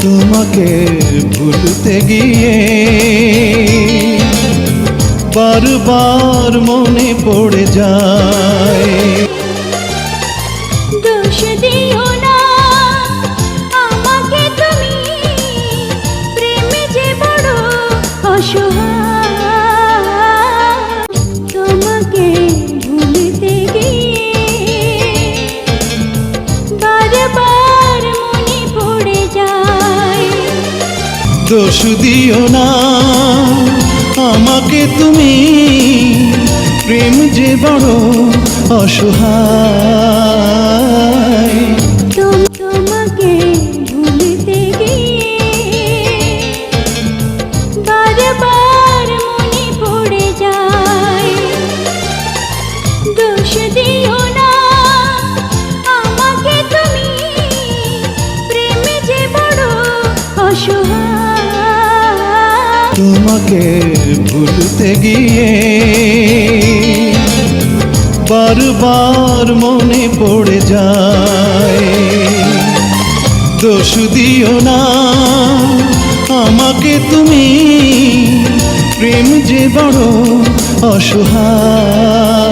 তোমাকে ভুলতে গিয়ে বারবার মনে পড়ে যায়। দোষ দিও না আমাকে তুমি, প্রেমে যে বড় অসহায়। তোমাকে ভুলতে গিয়ে বারবার মনে পড়ে যায়। দোষ দিও না আমাকে তুমি, প্রেম যে বড় অসহায়। তোমাকে ভুলতে গিয়ে বারবার মনে পড়ে যায়। দোষ দিও না আমাকে তুমি, প্রেমে যে বড় অসহায়। তোমাকে ভুলতে গিয়ে বারবার মনে পড়ে যায়। দোষ দিও না আমাকে তুমি, প্রেম যে বড় অসহায়।